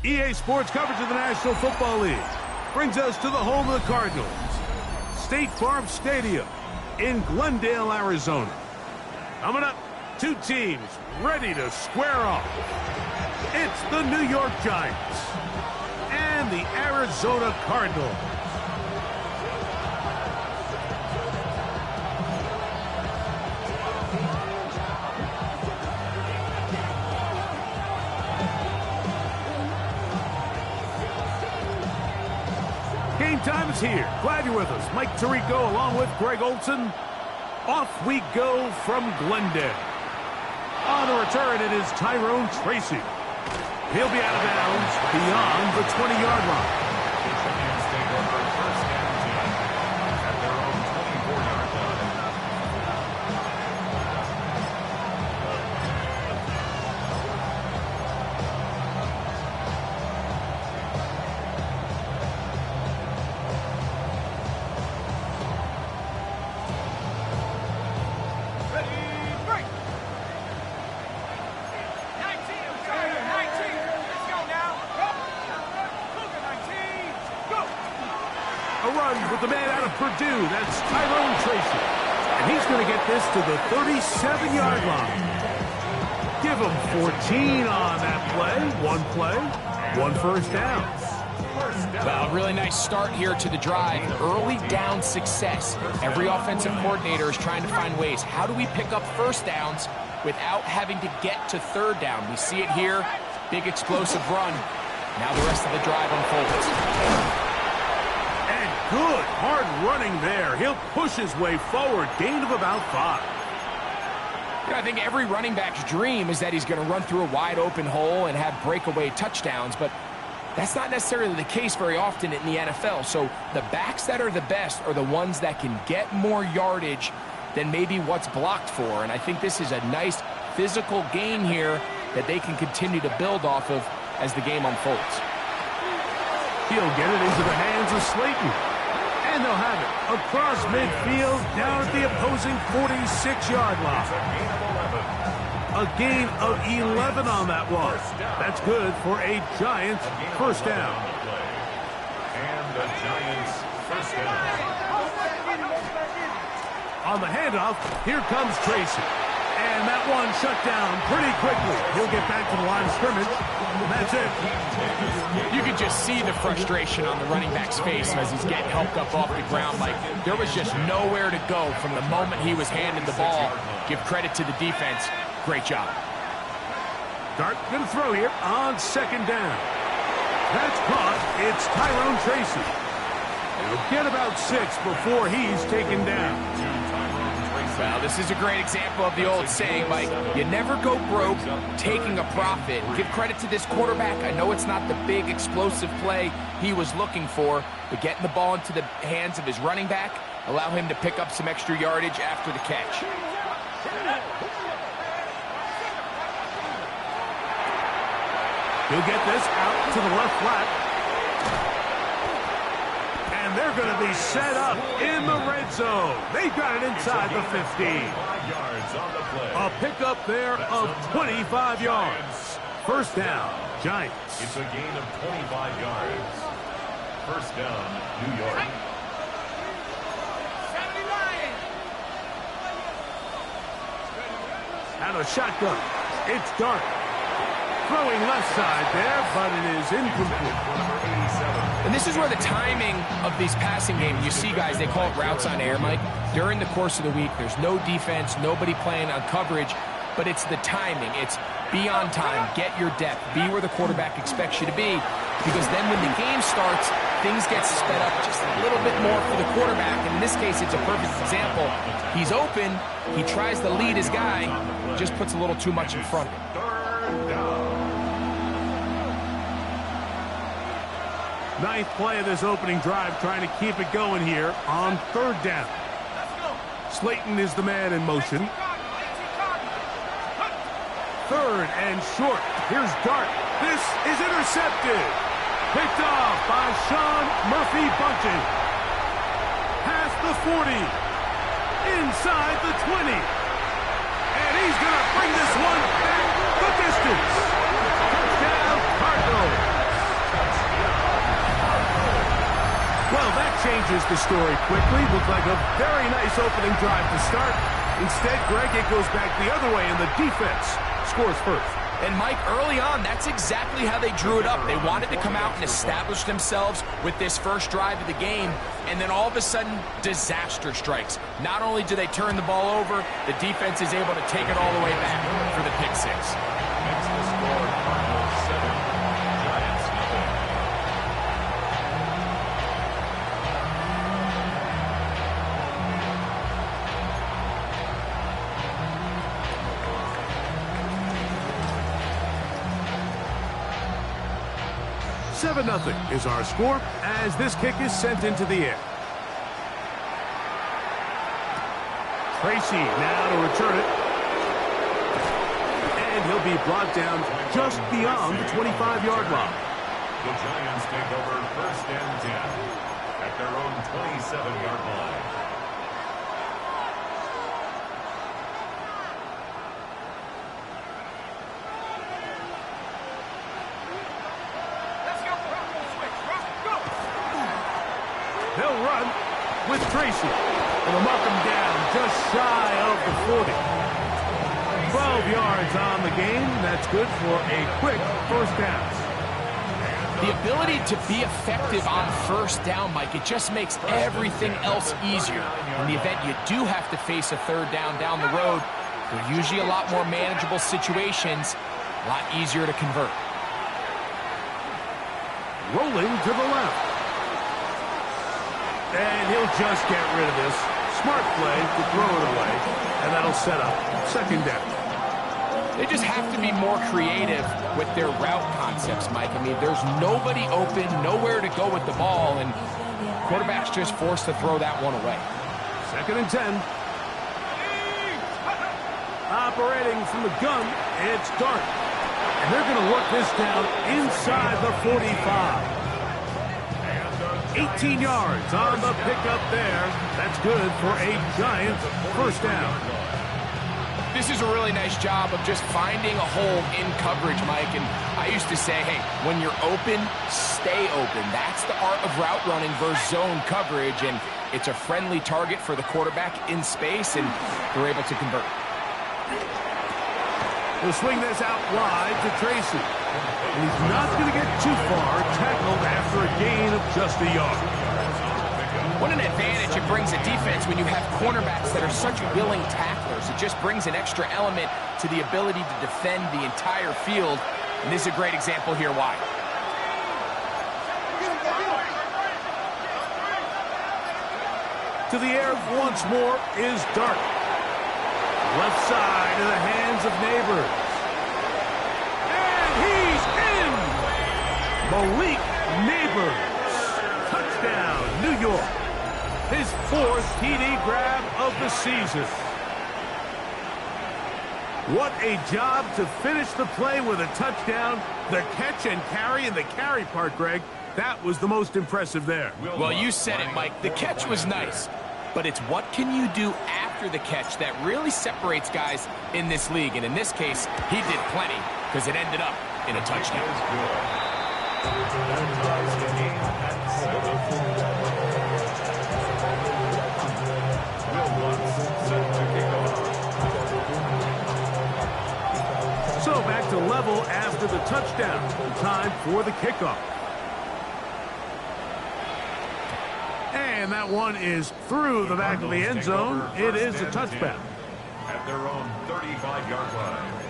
EA Sports coverage of the National Football League brings us to the home of the Cardinals, State Farm Stadium in Glendale, Arizona. Coming up, two teams ready to square off. It's the New York Giants and the Arizona Cardinals. Game time is here. Glad you're with us. Mike Tirico along with Greg Olson. Off we go from Glendale. On the return, it is Tyrone Tracy. He'll be out of bounds beyond the 20-yard line. With the man out of Purdue, that's Tyrone Tracy. And he's going to get this to the 37-yard line. Give him 14 on that play, one first down. Well, really nice start here to the drive. Early down success. Every offensive coordinator is trying to find ways. How do we pick up first downs without having to get to third down? We see it here. Big explosive run. Now the rest of the drive unfolds. Good hard running there. He'll push his way forward. Gain of about 5. I think every running back's dream is that he's going to run through a wide open hole and have breakaway touchdowns, but that's not necessarily the case very often in the NFL. So the backs that are the best are the ones that can get more yardage than maybe what's blocked for. And I think this is a nice physical gain here that they can continue to build off of as the game unfolds. He'll get it into the hands of Slayton. And they'll have it across midfield down at the opposing 46-yard line. A gain of 11 on that one. That's good for a Giants first down. And the Giants first down. On the handoff, here comes Tracy. And that one shut down pretty quickly. He'll get back to the line of scrimmage. That's it. You could just see the frustration on the running back's face as he's getting helped up off the ground. Like, there was just nowhere to go from the moment he was handing the ball. Give credit to the defense. Great job. Dart going to throw here on second down. That's caught. It's Tyrone Tracy. He'll get about 6 before he's taken down. Well, this is a great example of the old saying, Mike, you never go broke taking a profit. Give credit to this quarterback. I know it's not the big explosive play he was looking for, but getting the ball into the hands of his running back, allow him to pick up some extra yardage after the catch. He'll get this out to the left flat. And they're going to be set up in the red zone. They've got it inside the 15. A pickup there of 25 yards. First down, Giants. It's a gain of 25 yards. First down, New York. Out of shotgun. It's Dart. Throwing left side there, but it is incomplete. And this is where the timing of these passing games, you see guys, they call it routes on air, Mike. During the course of the week, there's no defense, nobody playing on coverage, but it's the timing. It's be on time, get your depth, be where the quarterback expects you to be, because then when the game starts, things get sped up just a little bit more for the quarterback. And in this case, it's a perfect example. He's open. He tries to lead his guy. Just puts a little too much in front of him. Ninth play of this opening drive, trying to keep it going here on third down. Slayton is the man in motion. Third and short. Here's Dart. This is intercepted. Picked off by Sean Murphy-Bunting. Past the 40. Inside the 20. And he's going to bring this one back the distance. Touchdown, Cardinals. Well, that changes the story quickly. Looked like a very nice opening drive to start. Instead, Greg, it goes back the other way, and the defense scores first. And, Mike, early on, that's exactly how they drew it up. They wanted to come out and establish themselves with this first drive of the game, and then all of a sudden, disaster strikes. Not only do they turn the ball over, the defense is able to take it all the way back for the pick six. Next to score, Cardinals 7, Giants nothing. Seven 0 is our score as this kick is sent into the air. Tracy now to return it. And he'll be brought down just beyond the 25-yard line. The Giants take over first and 10 at their own 27-yard line. They'll run with Tracy. And they'll mark him down just shy of the 40. 12 yards on the game. That's good for a quick first down. The ability to be effective on first down, Mike, it just makes everything else easier. In the event you do have to face a third down the road, they're usually a lot more manageable situations, a lot easier to convert. Rolling to the left. And he'll just get rid of this. Smart play to throw it away. And that'll set up second down. They just have to be more creative with their route concepts, Mike. I mean, there's nobody open, nowhere to go with the ball, and quarterback's just forced to throw that one away. Second and 10. Operating from the gun, it's Dart. And they're going to work this down inside the 45. 18 yards on the pickup there. That's good for a Giant first down. This is a really nice job of just finding a hole in coverage, Mike. And I used to say, hey, when you're open, stay open. That's the art of route running versus zone coverage. And it's a friendly target for the quarterback in space, and they're able to convert. He'll swing this out wide to Tracy. He's not going to get too far, tackled after a gain of just a yard. What an advantage it brings a defense when you have cornerbacks that are such willing tacklers. It just brings an extra element to the ability to defend the entire field. And this is a great example here why. To the air once more is Dart. Left side in the hands of Neighbors. And he's in! Malik Neighbors. Touchdown, New York. His fourth TD grab of the season. What a job to finish the play with a touchdown. The catch and carry, and the carry part, Greg, that was the most impressive there. Well, you said it, Mike. The catch was nice, but it's what can you do after the catch that really separates guys in this league. And in this case, he did plenty because it ended up in a touchdown. So back to level after the touchdown. Time for the kickoff. And that one is through the back of the end zone. It is a touchback. At their own 35-yard line.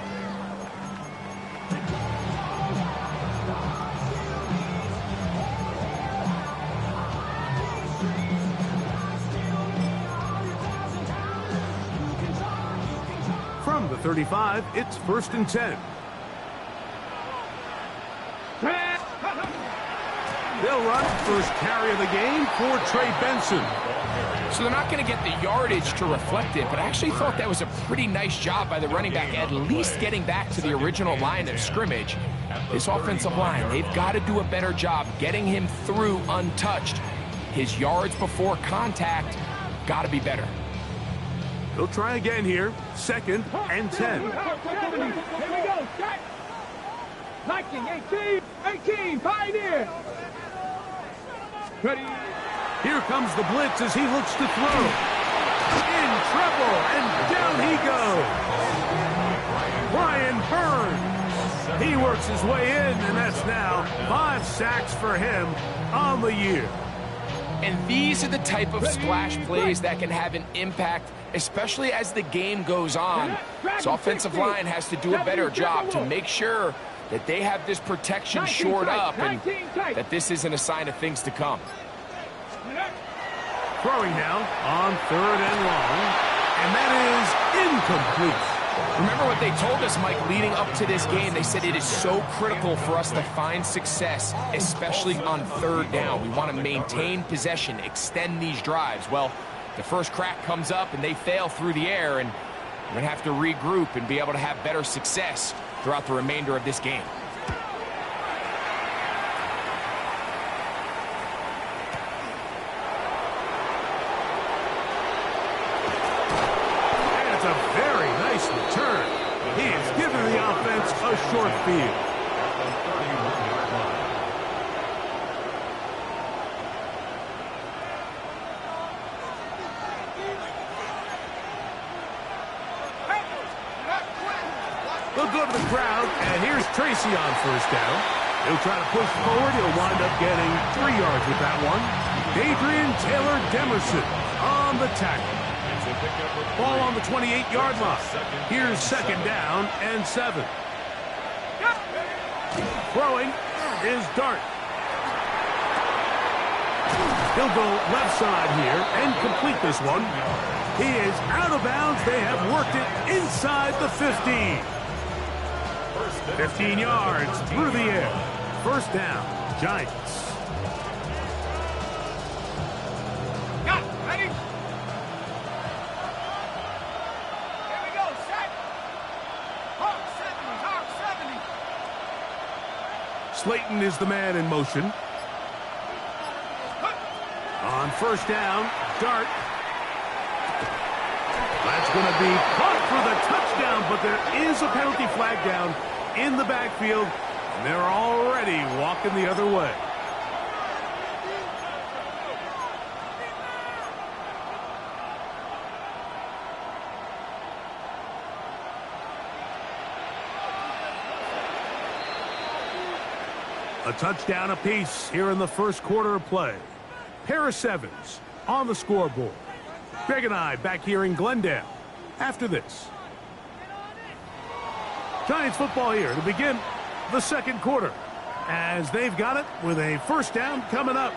From the 35, it's 1st and 10. They'll run first carry of the game for Trey Benson. So they're not going to get the yardage to reflect it, but I actually thought that was a pretty nice job by the running back, at least getting back to the original line of scrimmage. This offensive line, they've got to do a better job getting him through untouched. His yards before contact got to be better. They'll try again here. 2nd and 10. Here we go. Set. 19, 18, Pioneer. Ready. Here comes the blitz as he looks to throw. In trouble, and down he goes. Brian Burns. He works his way in, and that's now 5 sacks for him on the year. And these are the type of splash plays that can have an impact, especially as the game goes on. This offensive line has to do a better job to make sure that they have this protection shored up and that this isn't a sign of things to come. Throwing now on 3rd and long, and that is incomplete. Remember what they told us, Mike, leading up to this game. They said it is so critical for us to find success, especially on 3rd down. We want to maintain possession, extend these drives. Well, the first crack comes up and they fail through the air, and we're going to have to regroup and be able to have better success throughout the remainder of this game. That's a very nice return. He has given the offense a short field. They'll go to the crowd, and here's Tracy on 1st down. He'll try to push forward. He'll wind up getting 3 yards with that one. Adrian Taylor Demerson on the tackle. Ball on the 28-yard line. Here's 2nd down and 7. Throwing is Dart. He'll go left side here and complete this one. He is out of bounds. They have worked it inside the 15. 15 yards through the air. 1st down, Giants. Ready? Here we go. Set. Hawk 70. Slayton is the man in motion. On 1st down, Dart. That's going to be caught for the touchdown, but there is a penalty flag down in the backfield, and they're already walking the other way. A touchdown apiece here in the 1st quarter of play. Pair of 7s on the scoreboard. Greg and I back here in Glendale after this. Giants football here to begin the 2nd quarter, as they've got it with a 1st down coming up.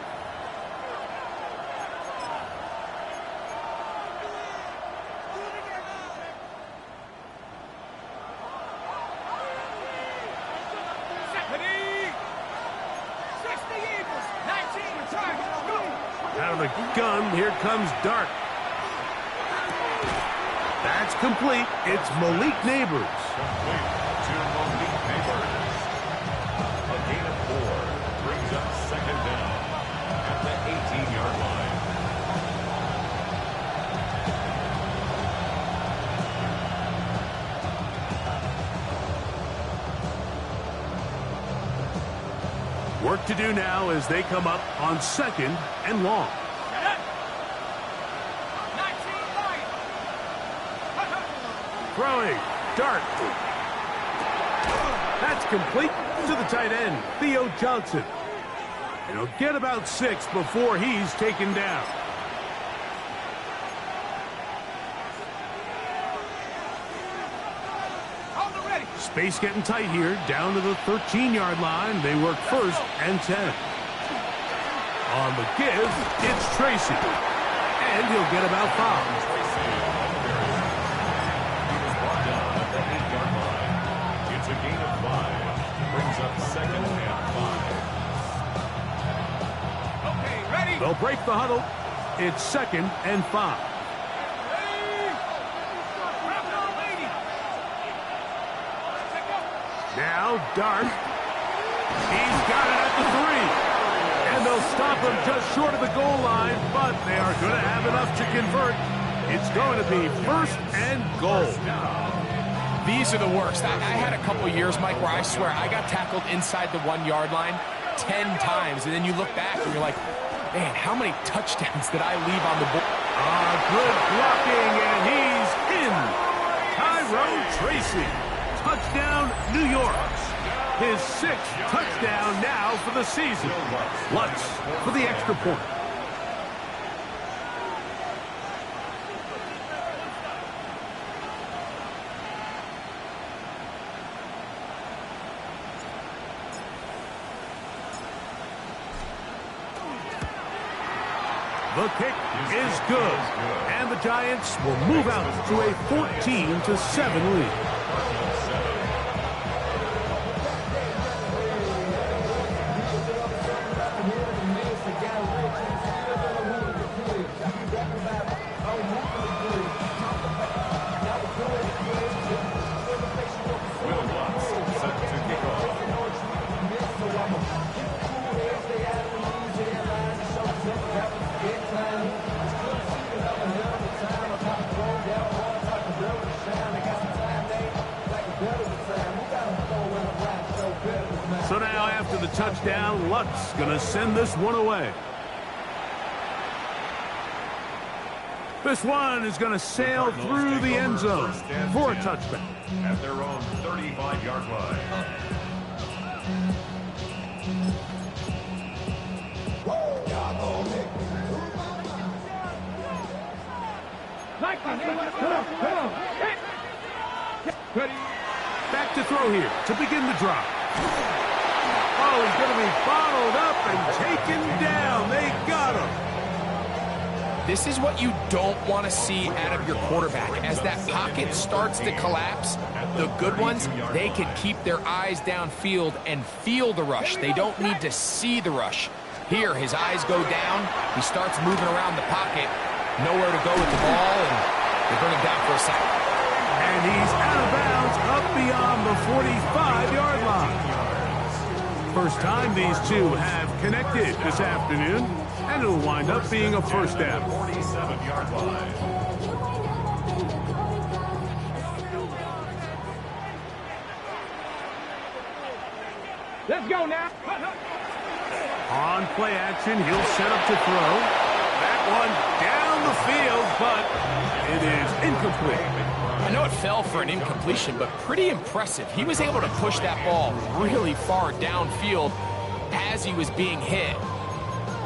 Out of the gun, here comes Dart. That's complete. It's Malik Neighbors. Complete to Malik Neighbors. A gain of 4 brings up 2nd down at the 18-yard line. Work to do now as they come up on 2nd and long. Throwing. Dart. That's complete to the tight end, Theo Johnson. And he'll get about 6 before he's taken down. Space getting tight here, down to the 13-yard line. They work 1st and 10. On the give, it's Tracy. And he'll get about 5. They'll break the huddle. It's 2nd and 5. Now Dart. He's got it at the 3. And they'll stop him just short of the goal line, but they are going to have enough to convert. It's going to be 1st and goal. These are the worst. I had a couple years, Mike, where I swear I got tackled inside the 1-yard line 10 times, and then you look back and you're like, man, how many touchdowns did I leave on the board? Good blocking, and he's in. Tyrone Tracy. Touchdown, New York. His 6th touchdown now for the season. Lutz for the extra point. The kick is good, and the Giants will move out to a 14-7 lead. So now after the touchdown, Lutz going to send this one away. This one is going to sail through the end zone for a touchback. At their own 35-yard line. Back to throw here to begin the drive. Oh, he's going to be bottled up and taken down. They got him. This is what you don't want to see out of your quarterback. As that pocket starts to collapse, the good ones, they can keep their eyes downfield and feel the rush. They don't need to see the rush. Here, his eyes go down. He starts moving around the pocket. Nowhere to go with the ball, and they bring him down for a sack. And he's out of bounds up beyond the 45-yard line. First time these two have connected this afternoon, and it'll wind up being a first down. 47-yard line. Let's go now. On play action, he'll set up to throw. That one down the field, but it is incomplete. I know it fell for an incompletion, but pretty impressive. He was able to push that ball really far downfield as he was being hit.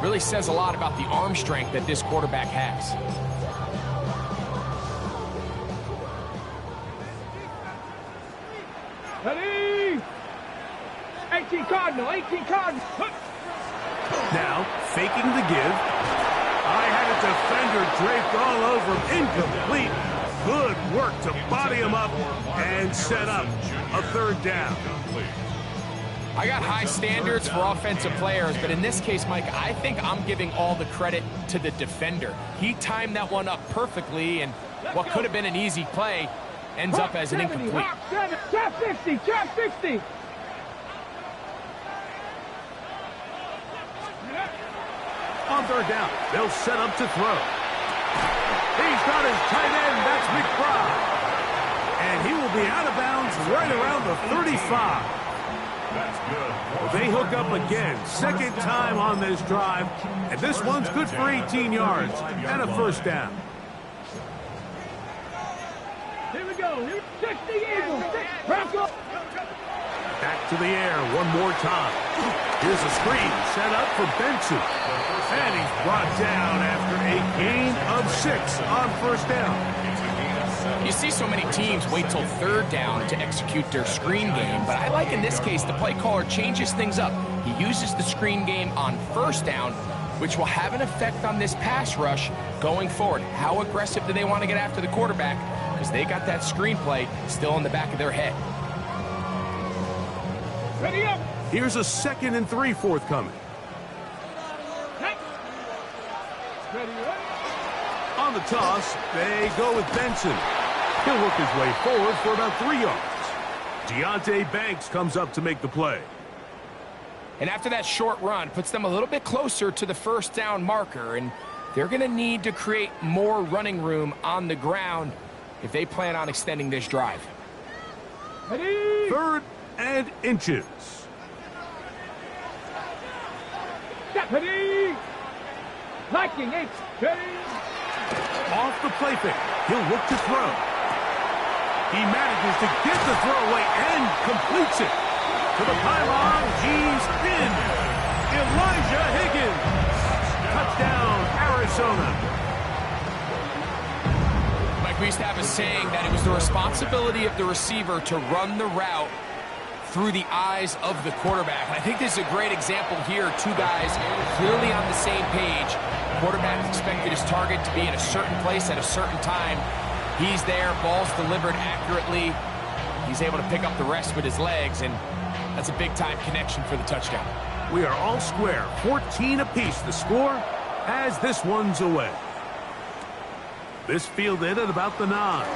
Really says a lot about the arm strength that this quarterback has. Ready? 18 Cardinal, 18 Cardinal. Now, faking the give. I had a defender draped all over him. Incomplete. Good work to body him up and set up a third down. I got high standards for offensive players, but in this case, Mike, I think I'm giving all the credit to the defender. He timed that one up perfectly, and what could have been an easy play ends up as an incomplete. Trap 60, trap 60. On third down, they'll set up to throw. He's got his tight end, that's McBride. And he will be out of bounds right around the 35. That's good. They hook up again, second time on this drive, and this one's good for 18 yards and a first down. Here we go. 60 Eagles. Back to the air one more time. Here's a screen set up for Benson. And he's brought down after a gain of 6 on first down. You see so many teams wait till third down to execute their screen game, but I like in this case the play caller changes things up. He uses the screen game on first down, which will have an effect on this pass rush going forward. How aggressive do they want to get after the quarterback? Because they got that screen play still in the back of their head. Ready up. Here's a 2nd and 3 forthcoming. On the toss, they go with Benson. He'll work his way forward for about 3 yards. Deonte Banks comes up to make the play. And after that short run, puts them a little bit closer to the first down marker, and they're going to need to create more running room on the ground if they plan on extending this drive. 3rd and inches. Deputy! Liking 8. Off the play fake. He'll look to throw. He manages to get the throw away and completes it. To the pylon, he's in. Elijah Higgins. Touchdown, Arizona. Mike, we used to have a saying that it was the responsibility of the receiver to run the route through the eyes of the quarterback. And I think this is a great example here. 2 guys clearly on the same page. Quarterback expected his target to be in a certain place at a certain time. He's there, ball's delivered accurately. He's able to pick up the rest with his legs, and that's a big-time connection for the touchdown. We are all square, 14 apiece. The score as this one's away. This fielded at about the 9.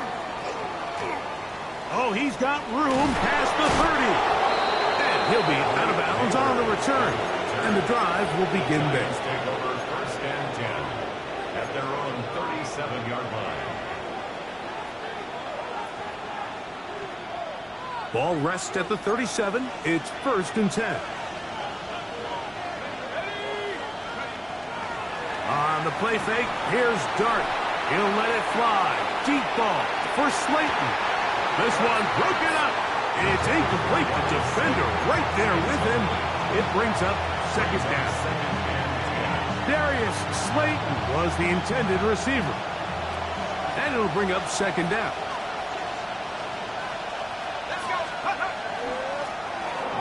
Oh, he's got room past the 30. And he'll be out of bounds on the return. And the drive will begin there. Take over 1st and 10 at their own 37-yard line. Ball rests at the 37. It's 1st and 10. On the play fake, here's Dart. He'll let it fly. Deep ball for Slayton. This one broken up. It's incomplete. The defender right there with him. It brings up 2nd down. Darius Slayton was the intended receiver. And it'll bring up 2nd down.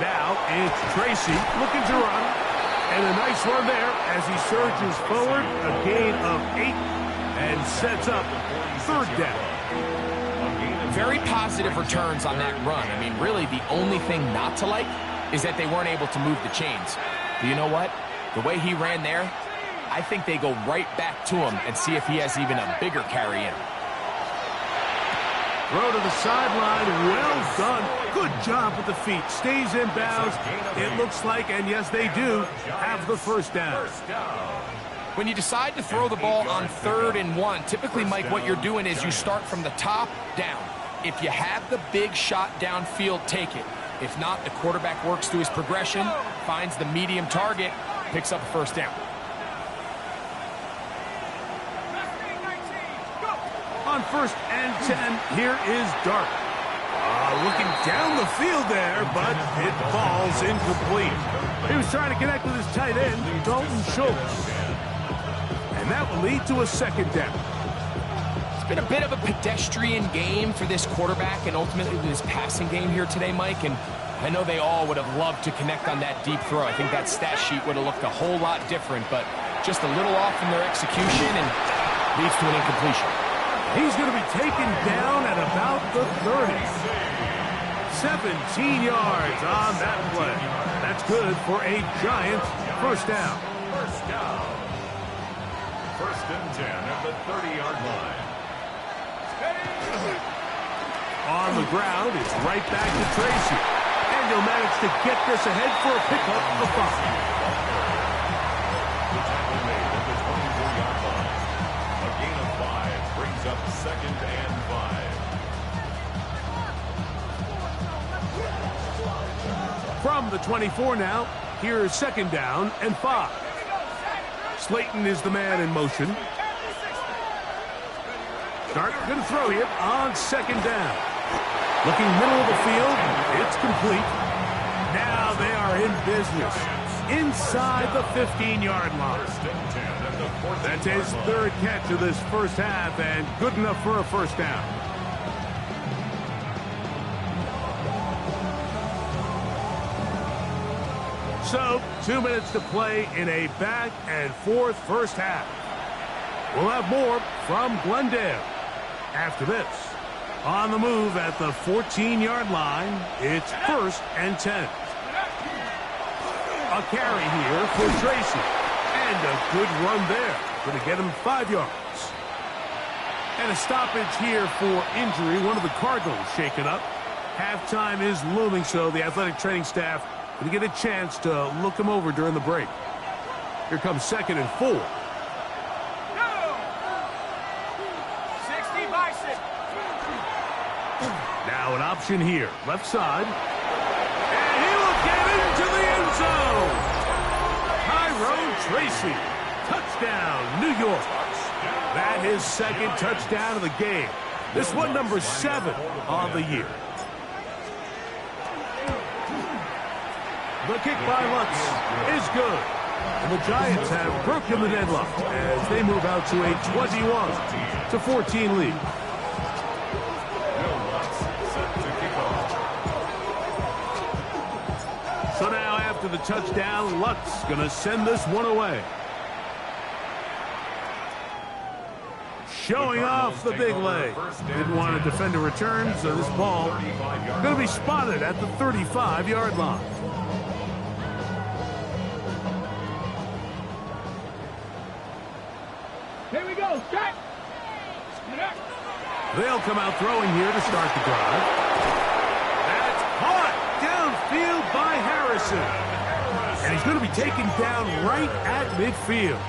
Now it's Tracy looking to run. And a nice run there as he surges forward. A gain of 8 and sets up 3rd down. Very positive returns on that run. I mean, really, the only thing not to like is that they weren't able to move the chains. But you know what? The way he ran there, I think they go right back to him and see if he has even a bigger carry in him. Throw to the sideline. Well done. Good job with the feet. Stays in bounds. It looks like, and yes, they do, have the 1st down. When you decide to throw the ball on 3rd and 1, typically, Mike, what you're doing is you start from the top down. If you have the big shot downfield, take it. If not, the quarterback works through his progression, finds the medium target, picks up a 1st down. On 1st and 10, here is Dart. Looking down the field there, but it falls incomplete. He was trying to connect with his tight end, Dalton Schultz. And that will lead to a 2nd down. It's been a bit of a pedestrian game for this quarterback and ultimately this passing game here today, Mike. And I know they all would have loved to connect on that deep throw. I think that stat sheet would have looked a whole lot different, but just a little off in their execution and leads to an incompletion. He's going to be taken down at about the 30. 17 yards on that play. That's good for a Giants 1st down. 1st and 10 at the 30-yard line. On the ground, it's right back to Tracy. And he'll manage to get this ahead for a pickup of 5. The tackle made at the 24-yard line. A gain of 5 brings up 2nd and 5. From the 24 now, here's 2nd down and 5. Slayton is the man in motion. Dart going to throw here on 2nd down. Looking middle of the field, it's complete. Now they are in business inside the 15-yard line. That's his 3rd catch of this 1st half and good enough for a 1st down. So, 2 minutes to play in a back-and-forth 1st half. We'll have more from Glendale after this. On the move at the 14-yard line, it's 1st and 10. A carry here for Tracy. And a good run there. Going to get him 5 yards. And a stoppage here for injury. One of the Cardinals shaken up. Halftime is looming, so the athletic training staff going to get a chance to look him over during the break. Here comes 2nd and 4. 60 by 6. Now an option here. Left side. And he will get into the end zone. Tyrone Tracy. Touchdown, New York. That is 2nd touchdown of the game. This one number 7 on the year. The kick by Lutz is good. And the Giants have broken the deadlock as they move out to a 21-14 lead. So now after the touchdown, Lutz going to send this one away. Showing off the big leg. Didn't want to defend a return, so this ball going to be spotted at the 35-yard line. Here we go. Strike. They'll come out throwing here to start the drive. That's caught downfield by Harrison. And he's going to be taken down right at midfield.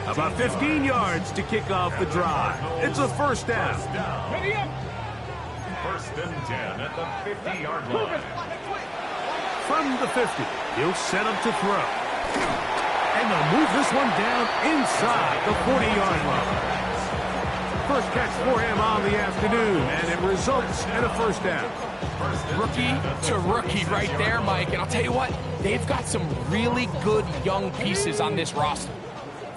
About 15 yards to kick off the drive. It's a first down. Ready up. 1st and 10 at the 50-yard line. From the 50, he'll set up to throw. And they'll move this one down inside the 40-yard line. First catch for him on the afternoon, and it results in a first down. Rookie to rookie right there, Mike. And I'll tell you what, they've got some really good young pieces on this roster.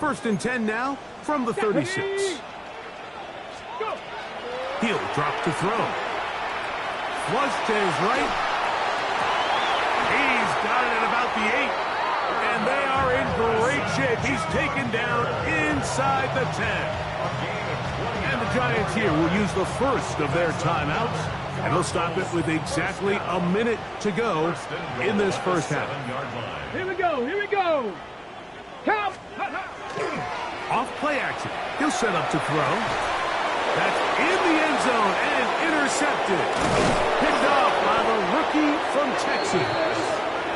1st and 10 now from the 36. He'll drop to throw. Flush to his right. He's got it at about the 8. And they are in great shape. He's taken down inside the 10. And the Giants here will use the first of their timeouts. And they'll stop it with exactly a minute to go in this first half. Here we go. Here we go. Count. Off play action. He'll set up to throw. That's in the end zone and intercepted. Picked off by the rookie from Texas.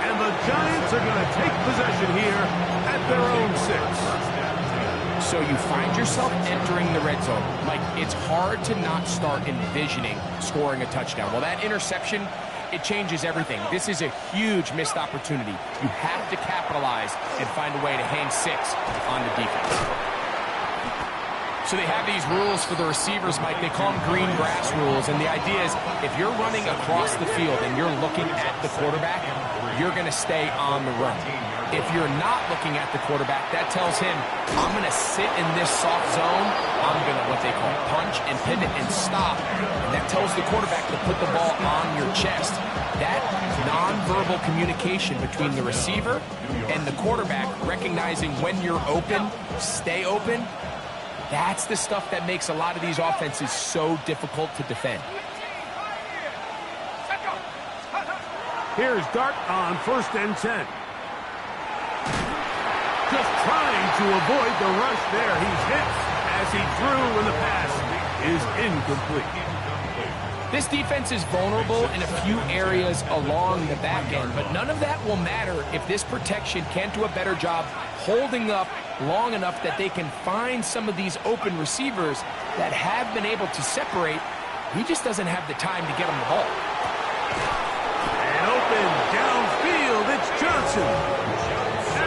And the Giants are going to take possession here at their own 6. So you find yourself entering the red zone. Like, it's hard to not start envisioning scoring a touchdown. Well, that interception, it changes everything. This is a huge missed opportunity. You have to capitalize and find a way to hang 6 on the defense. So they have these rules for the receivers, Mike. They call them green grass rules. And the idea is if you're running across the field and you're looking at the quarterback, you're going to stay on the run. If you're not looking at the quarterback, that tells him, I'm going to sit in this soft zone. I'm going to, what they call, punch and pivot and stop. And that tells the quarterback to put the ball on your chest. That nonverbal communication between the receiver and the quarterback, recognizing when you're open, stay open, that's the stuff that makes a lot of these offenses so difficult to defend. Here's Dart on 1st and 10. Just trying to avoid the rush there. He's hit as he threw when the pass is incomplete. This defense is vulnerable in a few areas along the back end, but none of that will matter if this protection can't do a better job holding up long enough that they can find some of these open receivers that have been able to separate. He just doesn't have the time to get them the ball. And open downfield, it's Johnson.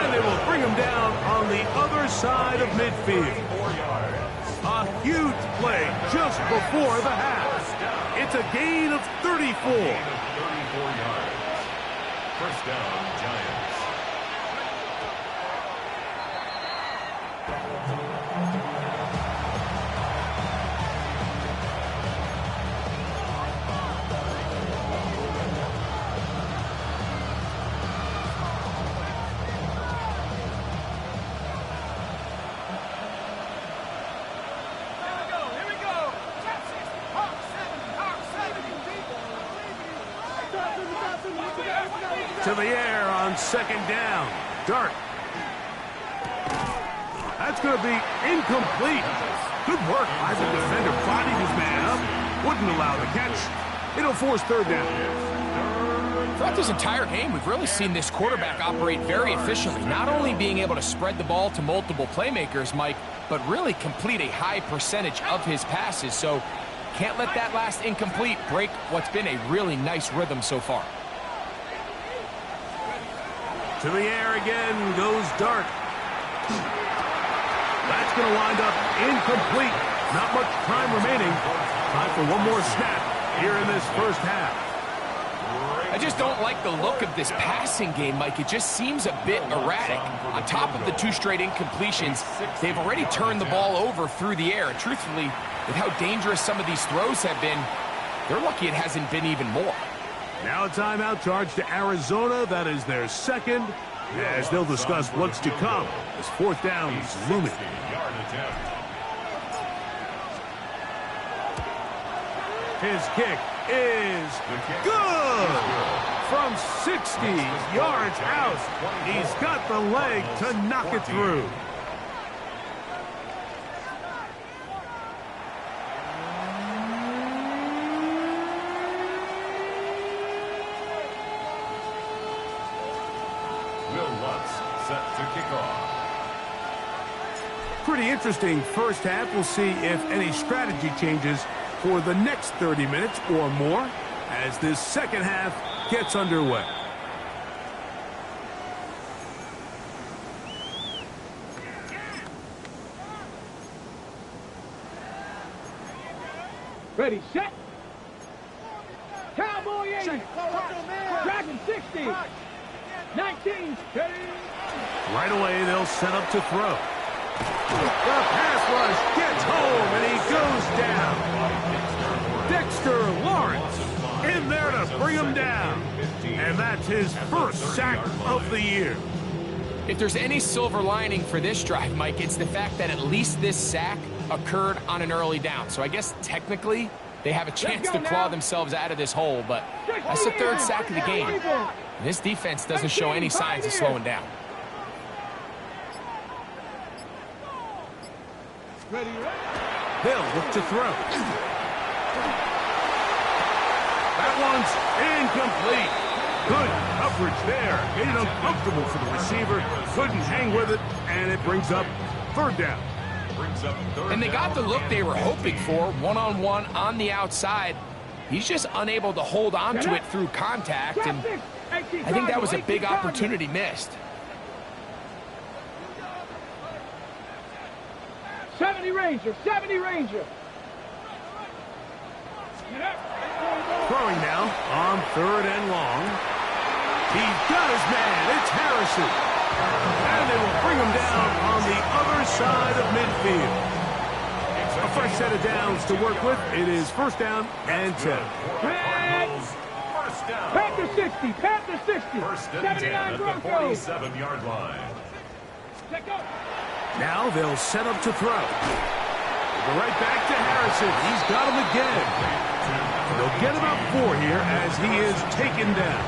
And they will bring him down on the other side of midfield. A huge play just before the half. It's a gain of 34. First down, Giants. To the air on 2nd down. Dart. That's going to be incomplete. Good work by the defender. Bodied his man up. Wouldn't allow the catch. It'll force third down. Throughout this entire game, we've really seen this quarterback operate very efficiently, not only being able to spread the ball to multiple playmakers, Mike, but really complete a high percentage of his passes. So can't let that last incomplete break what's been a really nice rhythm so far. To the air again goes Dart. That's going to wind up incomplete. Not much time remaining. Time for one more snap here in this first half. I just don't like the look of this passing game, Mike. It just seems a bit erratic. On top of the 2 straight incompletions, they've already turned the ball over through the air. And truthfully, with how dangerous some of these throws have been, they're lucky it hasn't been even more. Now a timeout charge to Arizona. That is their second, as they'll discuss what's to come as fourth down is looming. His kick is good. From 60 yards out, he's got the leg to knock it through. Set to kick off. Pretty interesting first half. We'll see if any strategy changes for the next 30 minutes or more as this second half gets underway. Ready, set. Cowboy 80. Dragon 60. 19. Right away, they'll set up to throw. The pass rush gets home, and he goes down. Dexter Lawrence in there to bring him down. And that's his first sack of the year. If there's any silver lining for this drive, Mike, it's the fact that at least this sack occurred on an early down. So I guess technically they have a chance to claw themselves out of this hole, but that's the third sack of the game. And this defense doesn't show any signs of slowing down. They'll look to throw. That one's incomplete. Good coverage there. Made it uncomfortable for the receiver. Couldn't hang with it, and it brings up third down. And they got the look they were hoping for, one-on-one on the outside. He's just unable to hold on to it through contact, and I think that was a big opportunity missed. 70 Ranger, 70 Ranger. Throwing now on third and long. He's got his man. It's Harrison. And they will bring him down on the other side of midfield. A fresh set of downs to work with. It is first down and 10. Panther 60, Panther 60. First and 10 79 at the Broncos. 47-yard line. Now they'll set up to throw. Right back to Harrison. He's got him again. They'll get about 4 here as he is taken down.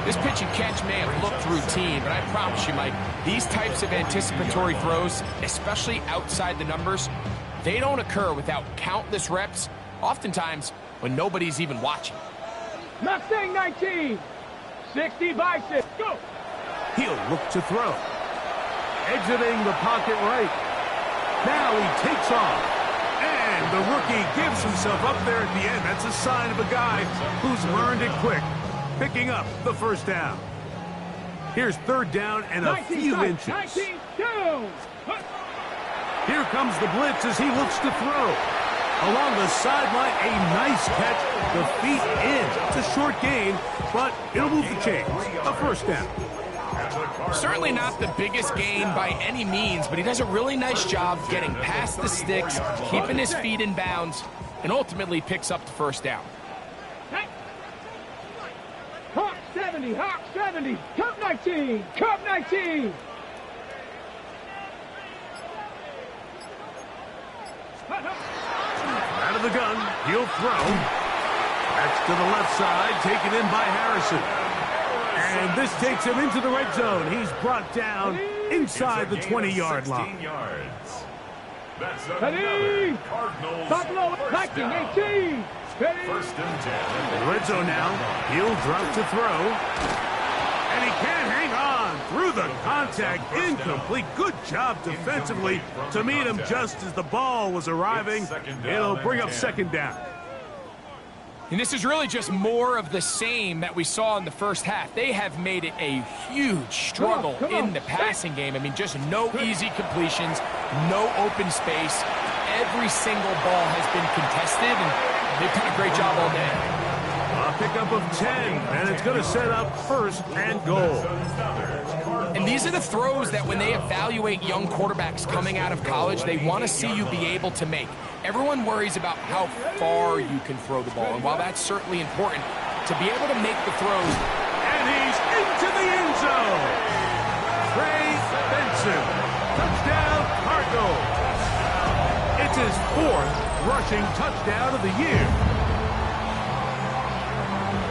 This pitch and catch may have looked routine, but I promise you, Mike, these types of anticipatory throws, especially outside the numbers, they don't occur without countless reps, oftentimes when nobody's even watching. Mustang 19. 60 bicep. Go. He'll look to throw. Exiting the pocket right. Now he takes off. And the rookie gives himself up there at the end. That's a sign of a guy who's learned it quick. Picking up the first down. Here's third down and a few inches. 19 down. Here comes the blitz as he looks to throw. Along the sideline, a nice catch. The feet in. It's a short gain, but it'll move the chains. A first down. Certainly not the biggest gain by any means, but he does a really nice job getting past the sticks, keeping his feet in bounds, and ultimately picks up the first down. Hawk 70, Hawk 70. Cup 19, Cup 19. Out of the gun, he'll throw. That's to the left side, taken in by Harrison. And this takes him into the red zone. He's brought down inside the 20-yard line. Yards. That's Ready? another Cardinals Buffalo, first down. 1918. Ready? First and 10. Red zone now. He'll drop to throw. And he can't hang on through the contact. Incomplete. Good job defensively to meet him just as the ball was arriving. It'll bring up second down. And this is really just more of the same that we saw in the first half. They have made it a huge struggle in the passing game. I mean, just no easy completions, no open space. Every single ball has been contested, and they've done a great job all day. A pickup of 10, and it's going to set up first and goal. And these are the throws that when they evaluate young quarterbacks coming out of college, they want to see you be able to make. Everyone worries about how far you can throw the ball, and while that's certainly important, to be able to make the throws. And he's into the end zone. Trey Benson, touchdown Cardinals. It's his fourth rushing touchdown of the year.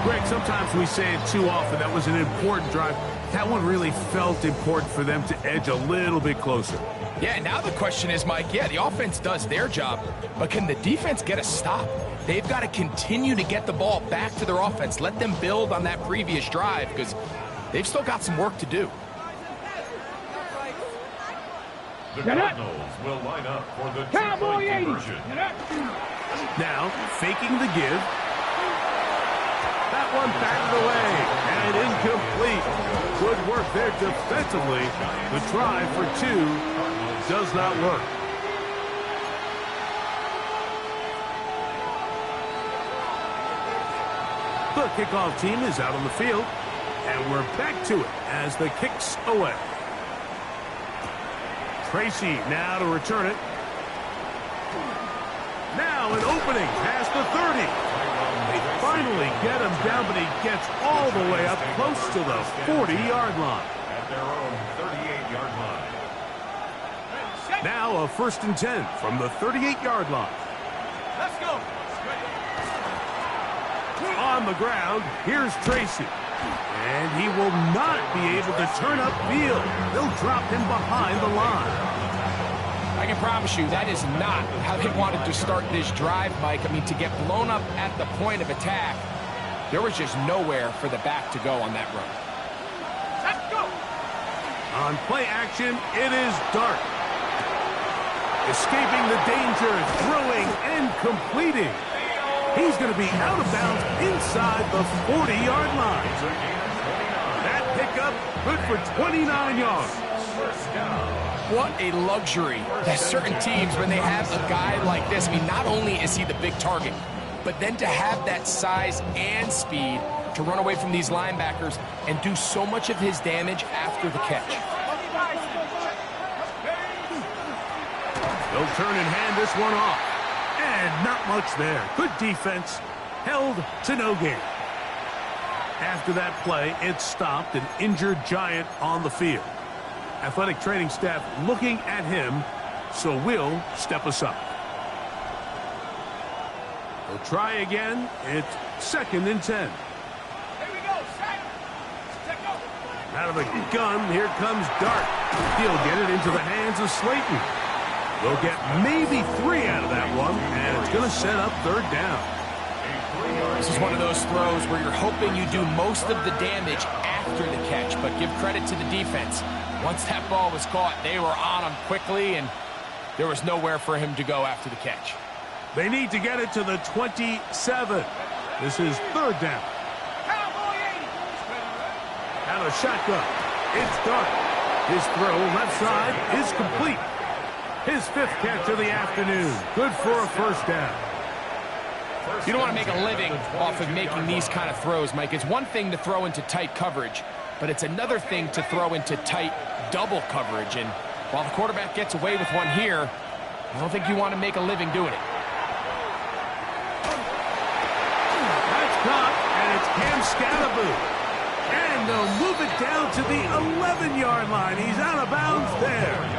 Greg, sometimes we say it too often. That was an important drive. That one really felt important for them to edge a little bit closer. Yeah, now the question is, Mike, yeah, the offense does their job, but can the defense get a stop? They've got to continue to get the ball back to their offense. Let them build on that previous drive because they've still got some work to do. The Cardinals will line up for the Cowboy two-point 80. conversion. Now, faking the give. That one batted away and incomplete. Good work there defensively. The try for two does not work. The kickoff team is out on the field, and we're back to it as the kick's away. Tracy now to return it. Now an opening past the 30. They finally get him down, but he gets all the way up close to the 40-yard line. At their own 38-yard line. Now a first and 10 from the 38-yard line. Let's go. On the ground, here's Tracy. And he will not be able to turn upfield. They'll drop him behind the line. I can promise you that is not how they wanted to start this drive, Mike. I mean, to get blown up at the point of attack, there was just nowhere for the back to go on that run. Let's go. On play action, it is Dart. Escaping the danger, throwing and completing. He's going to be out of bounds inside the 40-yard line. That pickup, good for 29 yards. What a luxury that certain teams, when they have a guy like this, I mean, not only is he the big target, but then to have that size and speed to run away from these linebackers and do so much of his damage after the catch. They'll turn and hand this one off. And not much there. Good defense. Held to no gain. After that play, it stopped an injured Giant on the field. Athletic training staff looking at him, so will step aside. They'll try again. It's second and 10. Here we go. Out of the gun, here comes Dart. He'll get it into the hands of Slayton. They'll get maybe 3 out of that one, and it's going to set up third down. This is one of those throws where you're hoping you do most of the damage after the catch, but give credit to the defense. Once that ball was caught, they were on him quickly, and there was nowhere for him to go after the catch. They need to get it to the 27. This is third down. Out of shotgun. It's Dart. His throw left side is complete. His 5th catch of the afternoon. Good for a first down. You don't want to make a living off of making these kind of throws, Mike. It's one thing to throw into tight coverage, but it's another thing to throw into tight double coverage. And while the quarterback gets away with one here, I don't think you want to make a living doing it. That's caught, and it's Cam Scalaboo. And they'll move it down to the 11-yard line. He's out of bounds there.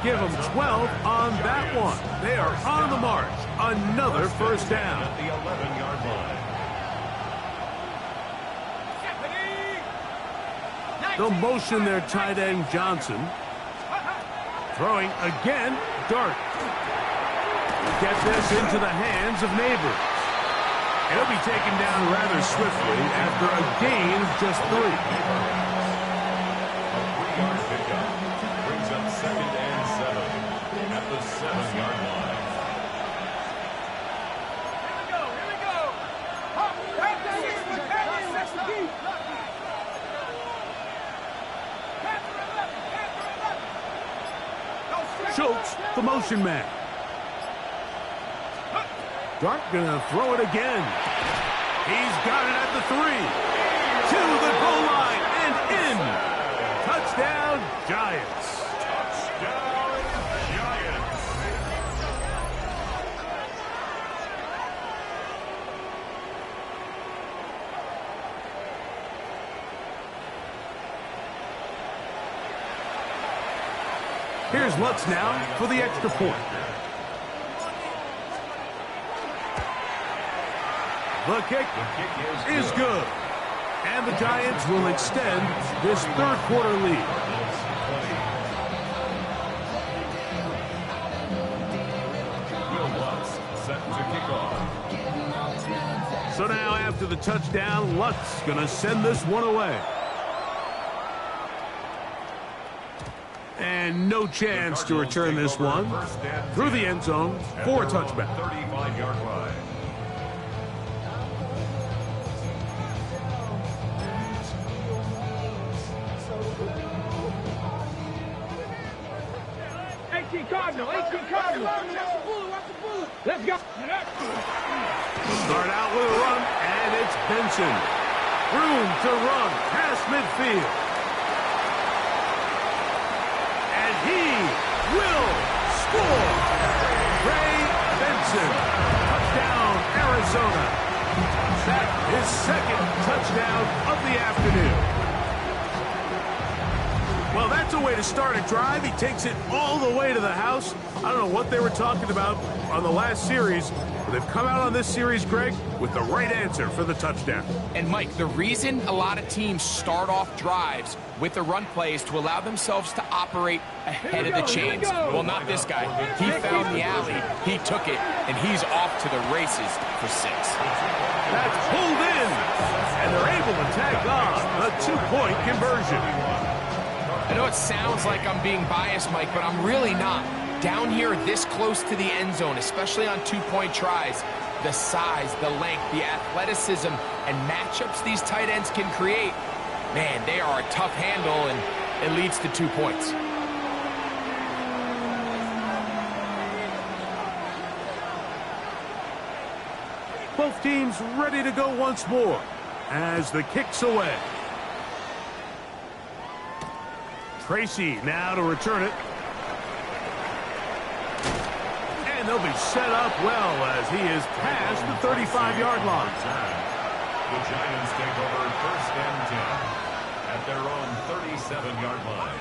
Give them 12 on that one. They are on the march. Another first down. At the 11-yard line. They'll motion their tight end Johnson. Throwing again, Dart. Get this into the hands of Neighbors. He'll be taken down rather swiftly after a gain of just 3. A 3-yard pickup brings up 2nd and 7 at the 7-yard line. Here we go. Schultz, the motion man. Dart gonna throw it again. He's got it at the 3. To the goal line and in. Touchdown, Giants. Touchdown, Giants. Here's Lutz now for the extra point. The kick is good. And the Giants will extend this third-quarter lead. Will Lutz set to kick off. So now after the touchdown, Lutz going to send this one away. And no chance to return this one through the end zone for a touchback. 35-yard line. Cardinal. Let's go. Start out with a run, and it's Benson. Room to run past midfield. And he will score. Ray Benson. Touchdown, Arizona. That is 2nd touchdown of the afternoon. Well, that's a way to start a drive. He takes it all the way to the house. I don't know what they were talking about on the last series, but they've come out on this series, Greg, with the right answer for the touchdown. And, Mike, the reason a lot of teams start off drives with the run play is to allow themselves to operate ahead of the chains. Well, not this guy. He found the alley, he took it, and he's off to the races for 6. That's pulled in, and they're able to tag on a 2-point conversion. I know it sounds like I'm being biased, Mike, but I'm really not. Down here this close to the end zone, especially on 2-point tries, the size, the length, the athleticism, and matchups these tight ends can create, man, they are a tough handle, and it leads to 2 points. Both teams ready to go once more as the kick's away. Tracy now to return it. And they'll be set up well as he is past the 35-yard line. The Giants take over 1st and 10 at their own 37-yard line.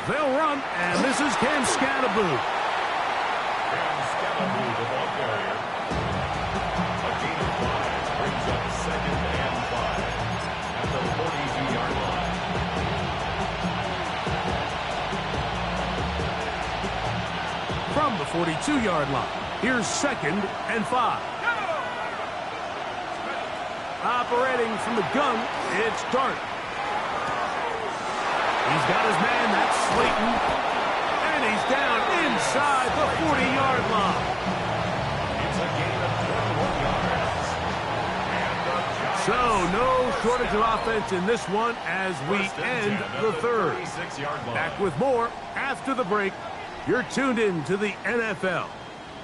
They'll run, and this is Cam Scatterboo. Cam Scatterboo, the ball carrier. A gain of 5 brings up 2nd and 5 at the 42-yard line. From the 42-yard line, here's 2nd and 5. Operating from the gun, it's Dart. He's got his man, that's Slayton. And he's down inside the 40-yard line. It's a gain of 21 yards. And the Giants, So no shortage of offense in this one as we end the third. 36-yard line. Back with more after the break. You're tuned in to the NFL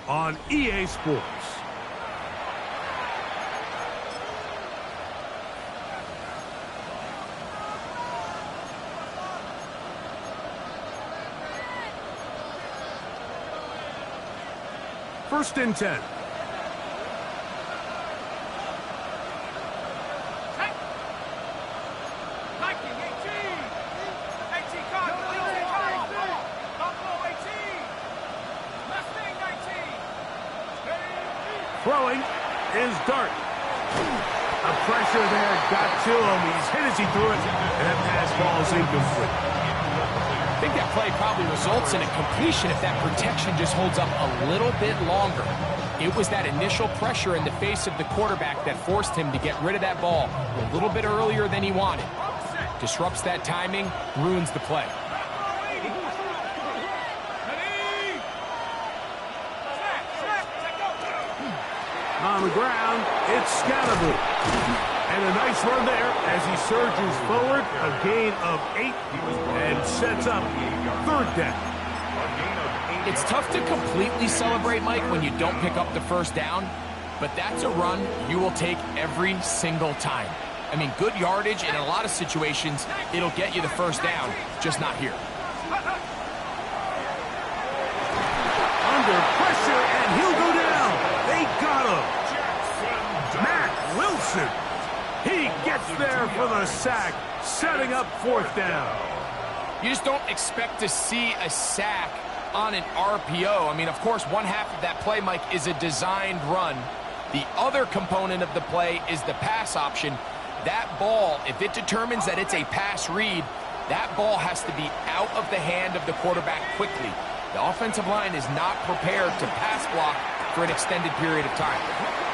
on EA Sports. First and 10. Throwing is Dart. The pressure there got to him. He's hit as he threw it, and that pass ball's incomplete. I think that play probably results in a completion if that protection just holds up a little bit longer. It was that initial pressure in the face of the quarterback that forced him to get rid of that ball a little bit earlier than he wanted. Disrupts that timing, ruins the play. On the ground, it's Scatterby. And a nice run there as he surges forward, a gain of 8, and sets up third down. It's tough to completely celebrate, Mike, when you don't pick up the first down, but that's a run you will take every single time. I mean, good yardage, and in a lot of situations, it'll get you the first down, just not here. Under pressure, and he'll go down. They got him. Matt Wilson. He gets there for the sack, setting up fourth down. You just don't expect to see a sack on an RPO. I mean, of course, one half of that play, Mike, is a designed run. The other component of the play is the pass option. That ball, if it determines that it's a pass read, that ball has to be out of the hand of the quarterback quickly. The offensive line is not prepared to pass block for an extended period of time.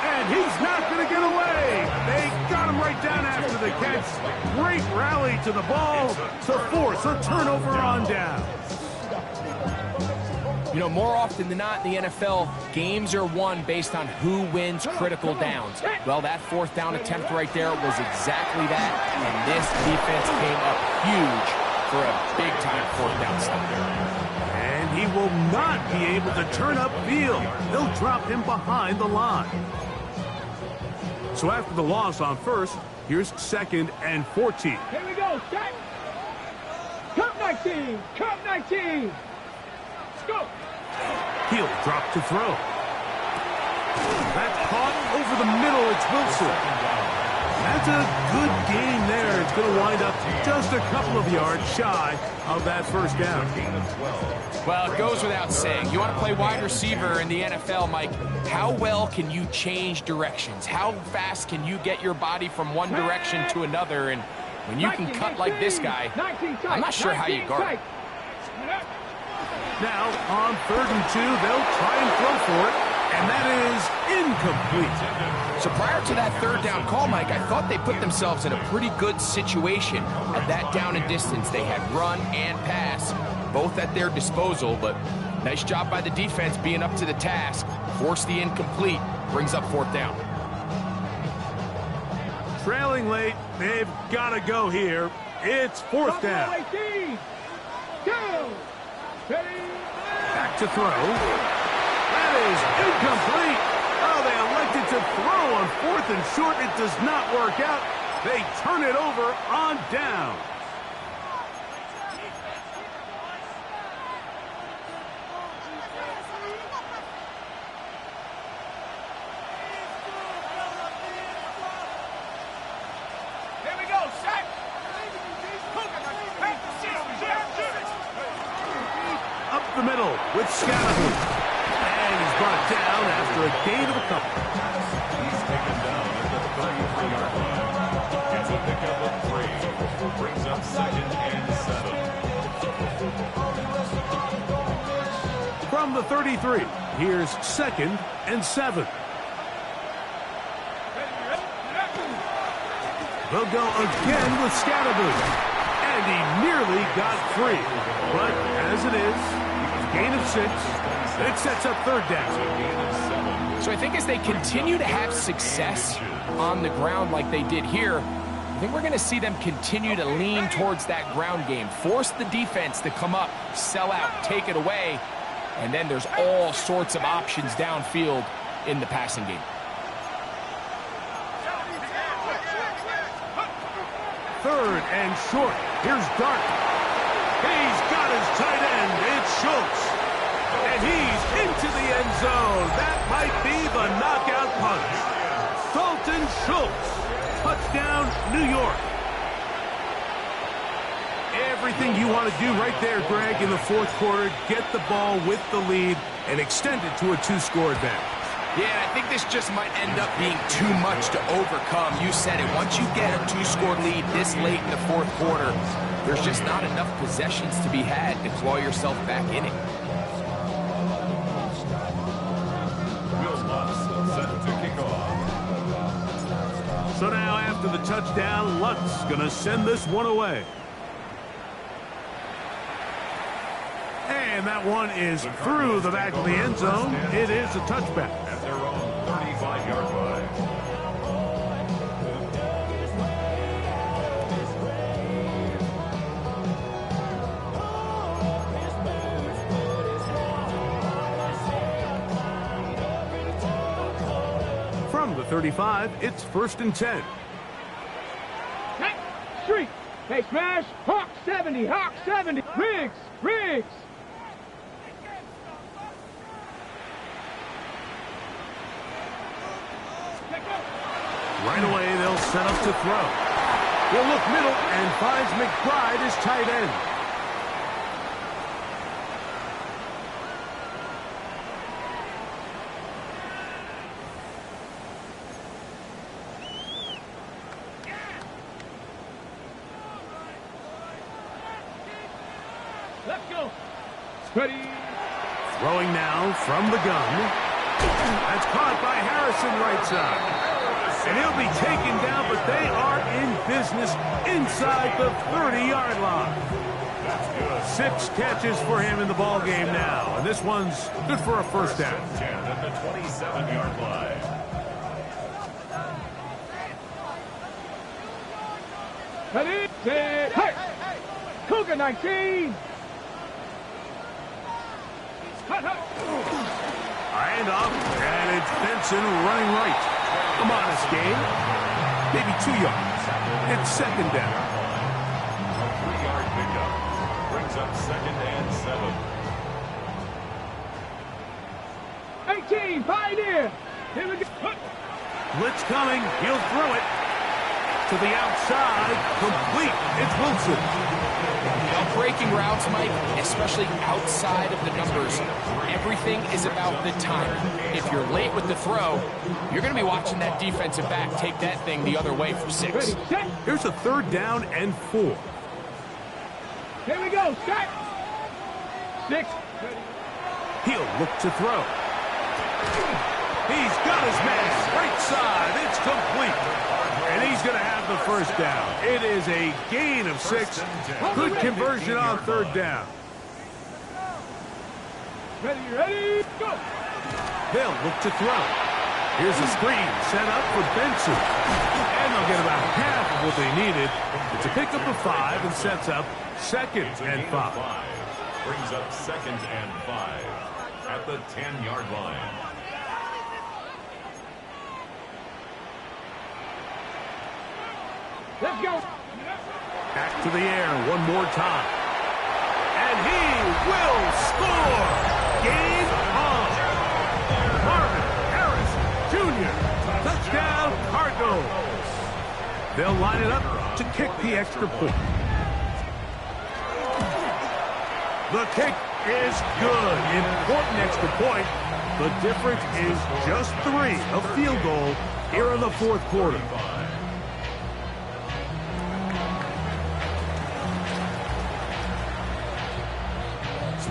And he's not going to get away. They got him right down after the catch. Great rally to the ball to force a turnover on down. You know, more often than not in the NFL, games are won based on who wins critical downs. Well, that fourth down attempt right there was exactly that, and this defense came up huge for a big-time fourth down stop. And he will not be able to turn upfield. They'll drop him behind the line. So after the loss on first, here's 2nd and 14. Here we go, set. Cup 19, Cup 19. Let's go. He'll drop to throw. That's caught over the middle. It's Wilson. That's a good game there. It's going to wind up just a couple of yards shy of that first down. Well, it goes without saying. You want to play wide receiver in the NFL, Mike, how well can you change directions? How fast can you get your body from one direction to another? And when you can cut like this guy, I'm not sure how you guard it. Now, on 3rd and 2, they'll try and throw for it, and that is incomplete. So prior to that third down call, Mike, I thought they put themselves in a pretty good situation at that down and distance. They had run and pass, both at their disposal, but nice job by the defense being up to the task. Force the incomplete, brings up fourth down. Trailing late, they've got to go here. It's fourth down. Back to throw. That is incomplete. Oh, they elected to throw on 4th and short. It does not work out. They turn it over on down. Here we go, set. Up the middle with Scatterby. And he's brought down after a gain of a couple. He's taken down at the 33-yard line. It's a pickup of 3. Brings up 2nd and 7. From the 33, here's 2nd and 7. They'll go again with Scatterby. And he nearly got free. But as it is, gain of 6. It sets up third down. So I think as they continue to have success on the ground like they did here, I think we're going to see them continue to lean towards that ground game. Force the defense to come up, sell out, take it away, and then there's all sorts of options downfield in the passing game. Third and short. Here's Dart. He's got his tight end. It's Schultz. And he's into the end zone. That might be the knockout punch. Dalton Schultz. Touchdown, New York. Everything you want to do right there, Greg, in the fourth quarter. Get the ball with the lead and extend it to a 2-score advantage. Yeah, I think this just might end up being too much to overcome. You said it. Once you get a two-score lead this late in the fourth quarter, there's just not enough possessions to be had to claw yourself back in it. Set to kick off. So now after the touchdown, Lunt's going to send this one away. And that one is through the back of the end zone. It is a touchback. At their own 35-yard line. From the 35, it's 1st and 10. Hey, street. Hey, smash. Hawk 70. Hawk 70. Riggs. Riggs. Right away, they'll set up to throw. He'll look middle and finds McBride as tight end. Let's go. Ready. Throwing now from the gun. That's caught by Harrison right side. And he'll be taken down, but they are in business inside the 30-yard line. 6 catches for him in the ball game now. And this one's good for a first down. 10 at the 27-yard line. Ready. Set. Hey. Cougar 19. Hut, hut. Handoff, and it's Benson running right. A modest game, maybe 2 yards. It's 2nd down. A 3-yard pickup brings up 2nd and 7. 18. Pioneer. Here we go. Hut. Blitz coming, he'll throw it. To the outside, complete. It's Wilson. Now, breaking routes, Mike, especially outside of the numbers, everything is about the timing. If you're late with the throw, you're going to be watching that defensive back take that thing the other way for 6. Ready. Set. Here's a 3rd down and 4. Here we go. Set. 6. He'll look to throw. He's got his man right side. It's complete. And he's going to have the first down. It is a gain of 6. Good conversion on 3rd down. Ready, go. They'll look to throw. Here's a screen set up for Benson. And they'll get about half of what they needed. It's a pickup of 5 and sets up 2nd and 5. Brings up 2nd and 5 at the 10-yard line. Let's go. Back to the air one more time. And he will score. Game on. Marvin Harris Jr. Touchdown Cardinals. They'll line it up to kick the extra point. The kick is good. Important extra point. The difference is just 3. A field goal here in the 4th quarter.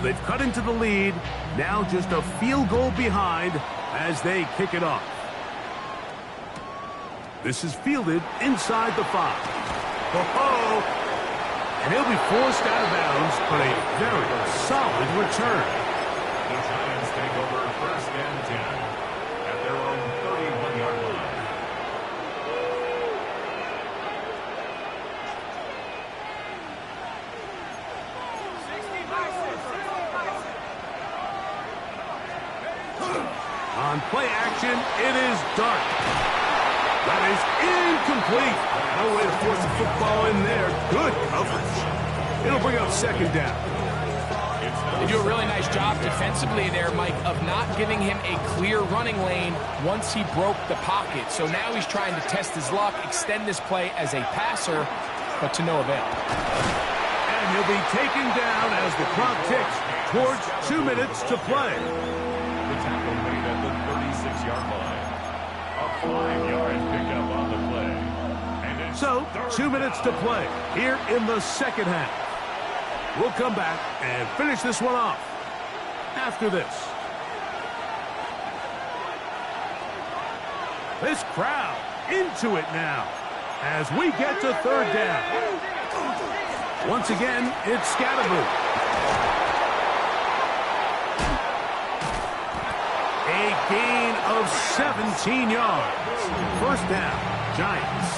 They've cut into the lead. Now just a field goal behind as they kick it off. This is fielded inside the 5. Oh, and he'll be forced out of bounds, but a very solid return. The Giants take over 1st and 10 at their own 31-yard line. On play action, it is Dart. That is incomplete. No way to force the football in there. Good coverage. It'll bring up 2nd down. They do a really nice job defensively there, Mike, of not giving him a clear running lane once he broke the pocket. So now he's trying to test his luck, extend this play as a passer, but to no avail. And he'll be taken down as the clock ticks towards 2 minutes to play. The tackle made at the 36 6-yard line. A 5-yard pickup on the play. And it's So, 2 minutes to play here in the second half. We'll come back and finish this one off after this. This crowd into it now as we get to third down. Once again, it's Scatterboo. A gain of 17 yards. First down, Giants.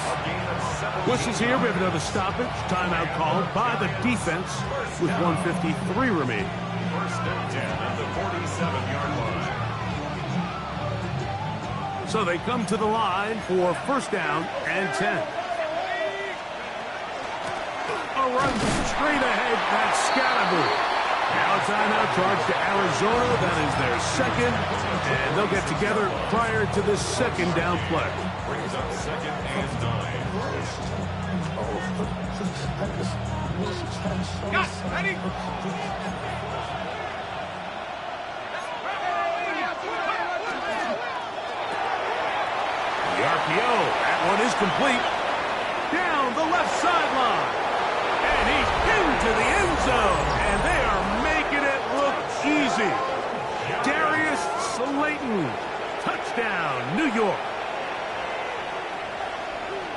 Whistles here. We have another stoppage. Timeout called by the defense with 1:53 remaining. First and 10 at the 47-yard line. So they come to the line for first down and 10. A run straight ahead. That's Scatterboo. Now a timeout charge to Arizona. That is their second. And they'll get together prior to this second down play. Brings up second and 9. Gus, ready? The RPO. That one is complete. Down the left sideline. And he's into the end zone. And they are making it look easy. Darius Slayton. Touchdown, New York.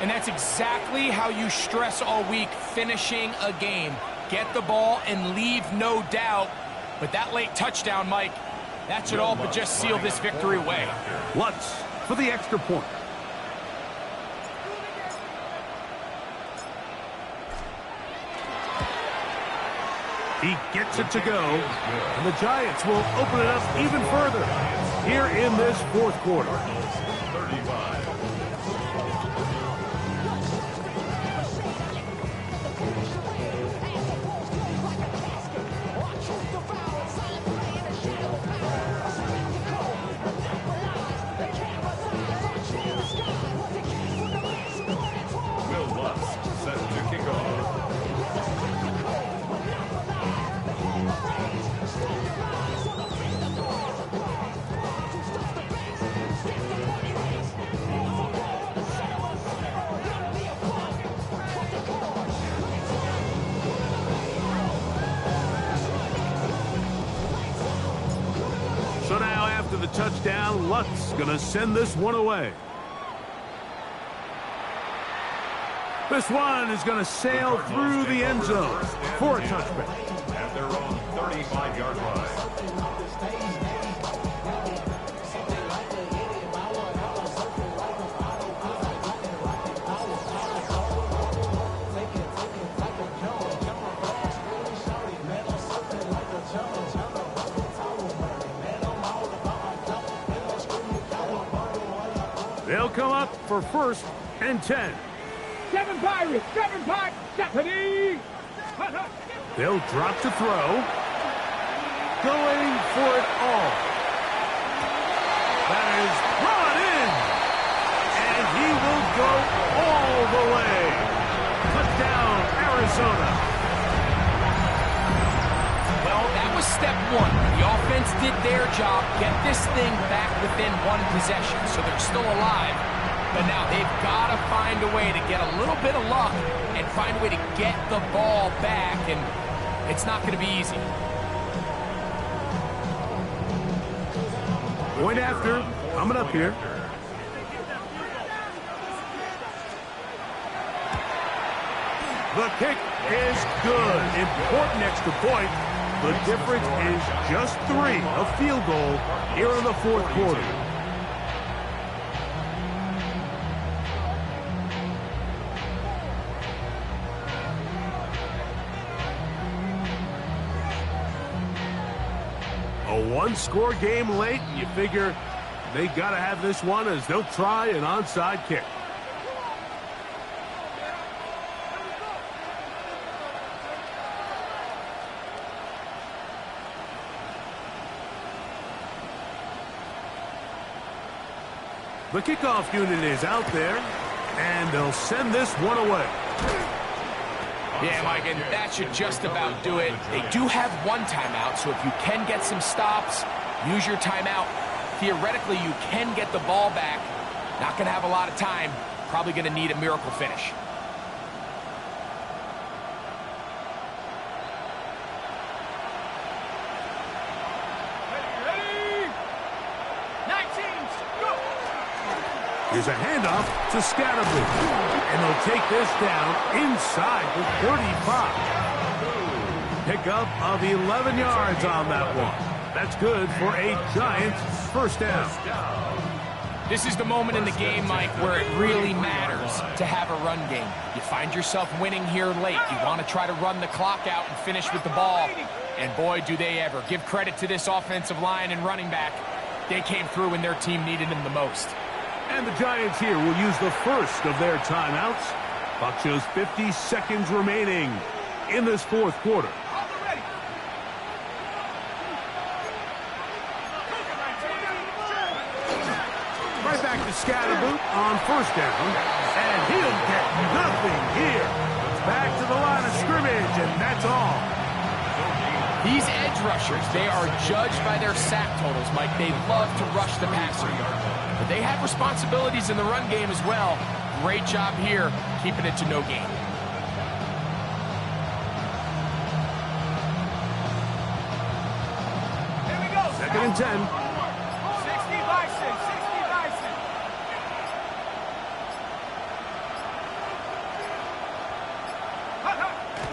And that's exactly how you stress all week, finishing a game. Get the ball and leave no doubt. But that late touchdown, Mike, that should all but just seal this victory away. Lutz for the extra point. He gets it to go, and the Giants will open it up even further here in this fourth quarter. 35. Will Lutz set to kick off. So now after the touchdown, Lutz going to send this one away. This one is going to sail through the end zone for a touchback. At their own 35-yard line. They'll come up for first and 10. 7 Pirates, 7 Pirates, Stephanie! They'll drop to throw. Going for it all. That is brought in. And he will go all the way. Touchdown, Arizona. Well, that was step one. The offense did their job, get this thing back within one possession, so they're still alive. But now they've got to find a way to get a little bit of luck and find a way to get the ball back, and it's not going to be easy. Point after, coming up here. The kick is good. Important extra point. The difference is just 3, a field goal here in the fourth quarter. A one-score game late, and you figure they got to have this one as they'll try an onside kick. The kickoff unit is out there, and they'll send this one away. Yeah, Mike, and that should just about do it. They do have one timeout, so if you can get some stops, use your timeout. theoretically, you can get the ball back. Not going to have a lot of time. Probably going to need a miracle finish. Here's a handoff to Scatterboo. And they'll take this down inside the 35. Pickup of 11 yards on that one. That's good for a Giants first down. This is the moment in the game, Mike, where it really matters to have a run game. You find yourself winning here late. You want to try to run the clock out and finish with the ball. And boy, do they ever. Give credit to this offensive line and running back. They came through when their team needed them the most. And the Giants here will use the first of their timeouts. Clock shows 50 seconds remaining in this fourth quarter. Right back to Scatterboo on first down. And he'll get nothing here. Back to the line of scrimmage, and that's all. These edge rushers, they are judged by their sack totals, Mike. They love to rush the passer. But they have responsibilities in the run game as well. Great job here, keeping it to no gain. Here we go. Second and 10. 60 Bison, 60 Bison.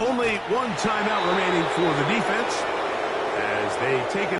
Only one timeout remaining for the defense as they take it.